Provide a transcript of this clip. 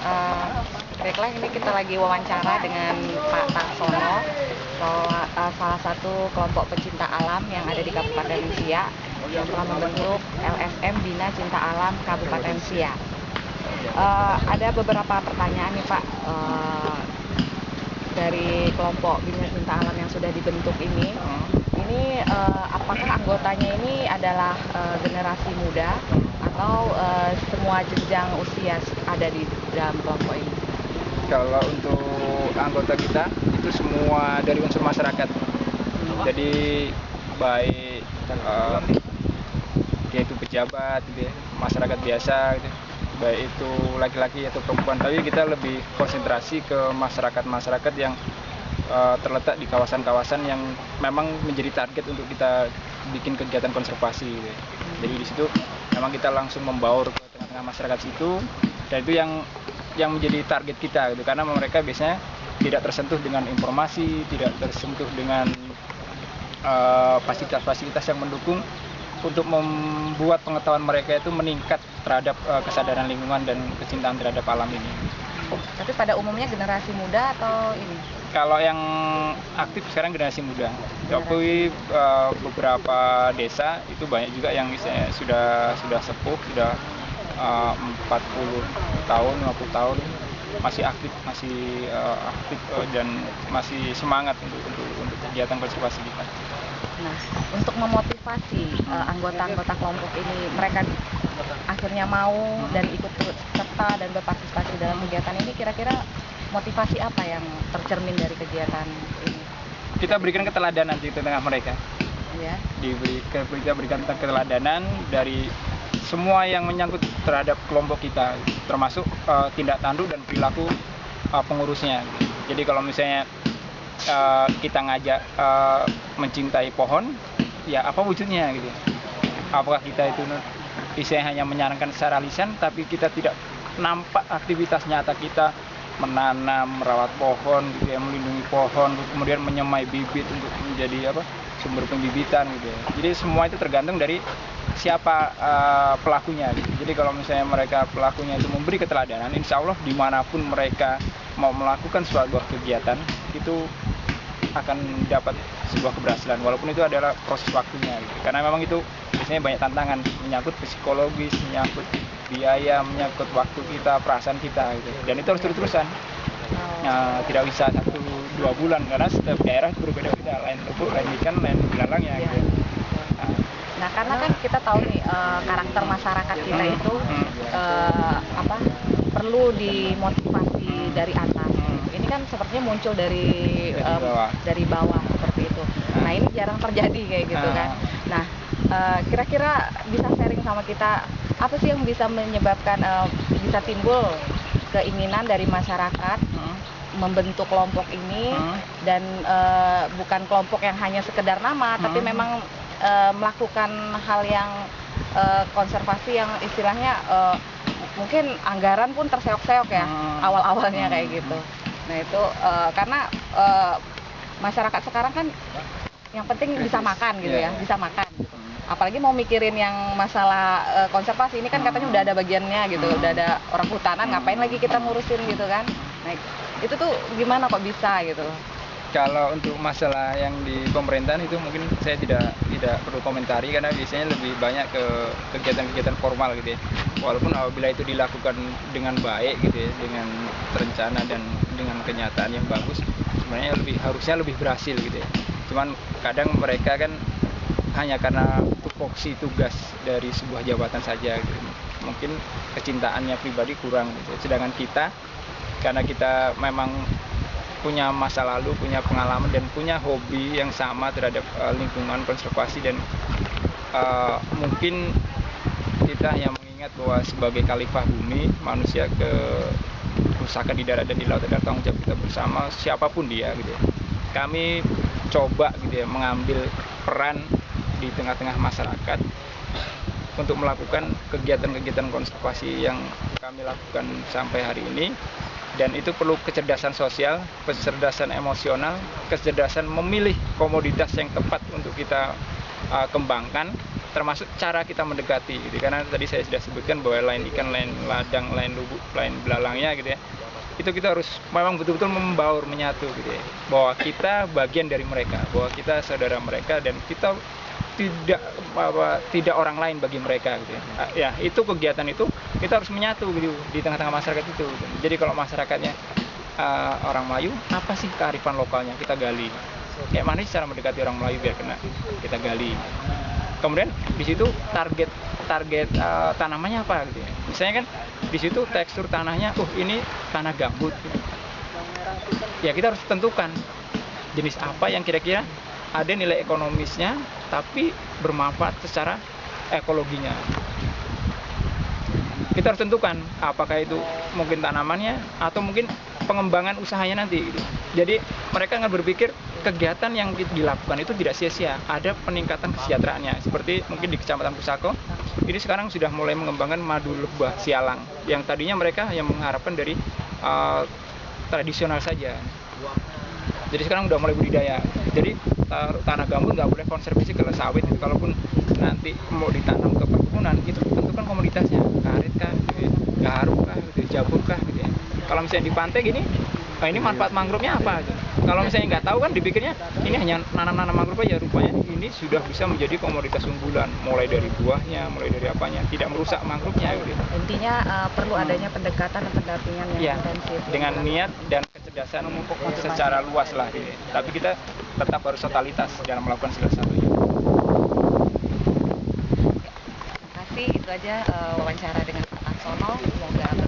Eh, Baiklah, ini kita lagi wawancara dengan Pak Taksono, salah satu kelompok pecinta alam yang ada di Kabupaten Siak yang telah membentuk LSM Bina Cinta Alam Kabupaten Siak. Ada beberapa pertanyaan nih Pak, dari kelompok Bina Cinta Alam yang sudah dibentuk ini. Apakah anggotanya ini adalah generasi muda atau semua jenjang usia ada di dalam kelompok ini? Kalau untuk anggota kita itu semua dari unsur masyarakat. Jadi baik yaitu pejabat, gitu ya, masyarakat biasa, gitu, baik itu laki-laki atau perempuan. Tapi kita lebih konsentrasi ke masyarakat yang terletak di kawasan-kawasan yang memang menjadi target untuk kita bikin kegiatan konservasi, gitu. Jadi di situ memang kita langsung membaur ke tengah-tengah masyarakat situ, dan itu yang menjadi target kita, gitu. Karena mereka biasanya tidak tersentuh dengan informasi, tidak tersentuh dengan fasilitas-fasilitas yang mendukung untuk membuat pengetahuan mereka itu meningkat terhadap kesadaran lingkungan dan kecintaan terhadap alam ini. Tapi pada umumnya generasi muda atau ini? Kalau yang aktif sekarang generasi muda. Tapi beberapa desa itu banyak juga yang misalnya sudah sepuh, sudah 40 tahun, 50 tahun masih aktif, dan masih semangat untuk kegiatan konservasi kita. Nah, untuk memotivasi anggota-anggota kelompok ini, mereka akhirnya mau dan ikut serta dan berpartisipasi dalam kegiatan ini, kira-kira motivasi apa yang tercermin dari kegiatan ini? Kita berikan keteladanan di tengah mereka. Ya. Kita berikan keteladanan dari semua yang menyangkut terhadap kelompok kita, termasuk tindak tanduk dan perilaku pengurusnya. Jadi kalau misalnya kita ngajak mencintai pohon, ya apa wujudnya gitu. Apakah kita itu hanya menyarankan secara lisan, tapi kita tidak nampak aktivitas nyata kita menanam, merawat pohon, gitu ya, melindungi pohon, kemudian menyemai bibit untuk menjadi sumber pembibitan, gitu ya. Jadi semua itu tergantung dari siapa pelakunya, gitu. Jadi kalau misalnya mereka pelakunya itu memberi keteladanan, insya Allah dimanapun mereka mau melakukan suatu kegiatan itu akan dapat sebuah keberhasilan, walaupun itu adalah proses waktunya, gitu. Karena memang itu biasanya banyak tantangan, menyangkut psikologis, menyangkut biaya, menyangkut waktu kita, perasaan kita, gitu. Dan itu harus terus-terusan. Nah, tidak bisa 1-2 bulan karena setiap daerah berbeda-beda, lain lubuk, lain ikan, lain bilalangnya, gitu. Nah, karena kan kita tahu nih karakter masyarakat kita itu perlu dimotivasi dari atas. Ini kan sepertinya muncul dari bawah seperti itu. Nah, ini jarang terjadi kayak gitu kan. Nah, kira-kira bisa sharing sama kita apa sih yang bisa menyebabkan bisa timbul keinginan dari masyarakat membentuk kelompok ini dan bukan kelompok yang hanya sekedar nama, tapi memang melakukan hal yang konservasi yang istilahnya mungkin anggaran pun terseok-seok ya awal-awalnya kayak gitu. Nah itu karena masyarakat sekarang kan yang penting bisa makan gitu ya, bisa makan. Apalagi mau mikirin yang masalah konservasi ini kan katanya udah ada bagiannya gitu, udah ada orang hutanan, ngapain lagi kita ngurusin gitu kan. Nah itu tuh gimana kok bisa gitu. Kalau untuk masalah yang di pemerintahan itu mungkin saya tidak perlu komentari karena biasanya lebih banyak ke kegiatan-kegiatan formal, gitu ya. Walaupun apabila itu dilakukan dengan baik, gitu ya, dengan terencana dan dengan kenyataan yang bagus, sebenarnya harusnya lebih berhasil, gitu ya. Cuman kadang mereka kan hanya karena tupoksi tugas dari sebuah jabatan saja, gitu. Mungkin kecintaannya pribadi kurang, gitu. Sedangkan kita, karena kita memang punya masa lalu, punya pengalaman dan punya hobi yang sama terhadap lingkungan konservasi, dan mungkin kita hanya mengingat bahwa sebagai khalifah bumi, manusia kerusakan di darat dan di laut adalah tanggung jawab kita bersama, siapapun dia, gitu ya. Kami coba, gitu ya, mengambil peran di tengah-tengah masyarakat untuk melakukan kegiatan-kegiatan konservasi yang kami lakukan sampai hari ini. Dan itu perlu kecerdasan sosial, kecerdasan emosional, kecerdasan memilih komoditas yang tepat untuk kita kembangkan, termasuk cara kita mendekati gitu. Karena tadi saya sudah sebutkan bahwa lain ikan, lain ladang, lain lubuk, lain belalangnya gitu ya, itu kita harus memang betul-betul membaur, menyatu gitu ya, bahwa kita bagian dari mereka, bahwa kita saudara mereka, dan kita tidak orang lain bagi mereka gitu ya. Ya, itu kegiatan itu kita harus menyatu gitu di tengah-tengah masyarakat itu gitu. Jadi kalau masyarakatnya orang Melayu, apa sih kearifan lokalnya, kita gali. Kayak mana sih cara mendekati orang Melayu biar kena, kita gali. Kemudian di situ target tanamannya apa gitu ya. Misalnya kan di situ tekstur tanahnya, ini tanah gambut gitu. Ya kita harus tentukan jenis apa yang kira-kira ada nilai ekonomisnya tapi bermanfaat secara ekologinya. Kita harus tentukan apakah itu mungkin tanamannya atau mungkin pengembangan usahanya nanti gitu. Jadi mereka nggak berpikir kegiatan yang dilakukan itu tidak sia-sia, ada peningkatan kesejahteraannya. Seperti mungkin di Kecamatan Pusako, ini sekarang sudah mulai mengembangkan madu lebah sialang, yang tadinya mereka yang mengharapkan dari tradisional saja. Jadi sekarang udah mulai budidaya. Jadi tanah gambut nggak boleh konservasi kalau sawit. Kalaupun nanti mau ditanam ke perkebunan, itu tentukan komoditasnya, karet kah, gitu ya, gaharu kah, gitu, jamur kah, gitu ya. Kalau misalnya di pantai gini, ini manfaat mangrove-nya apa? Gitu. Kalau misalnya nggak tahu kan dipikirnya ini hanya nanam-nanam mangrove aja, rupanya ini sudah bisa menjadi komoditas unggulan, mulai dari buahnya, mulai dari apanya, tidak merusak mangrove-nya. Gitu. Intinya perlu adanya pendekatan dan pendampingan yang intensif. Dengan niat dan kecerdasan secara luas lah. Gitu. Tapi kita tetap harus totalitas dalam melakukan segala sesuatunya. Terima kasih, itu aja wawancara dengan Pak Laksono. Semoga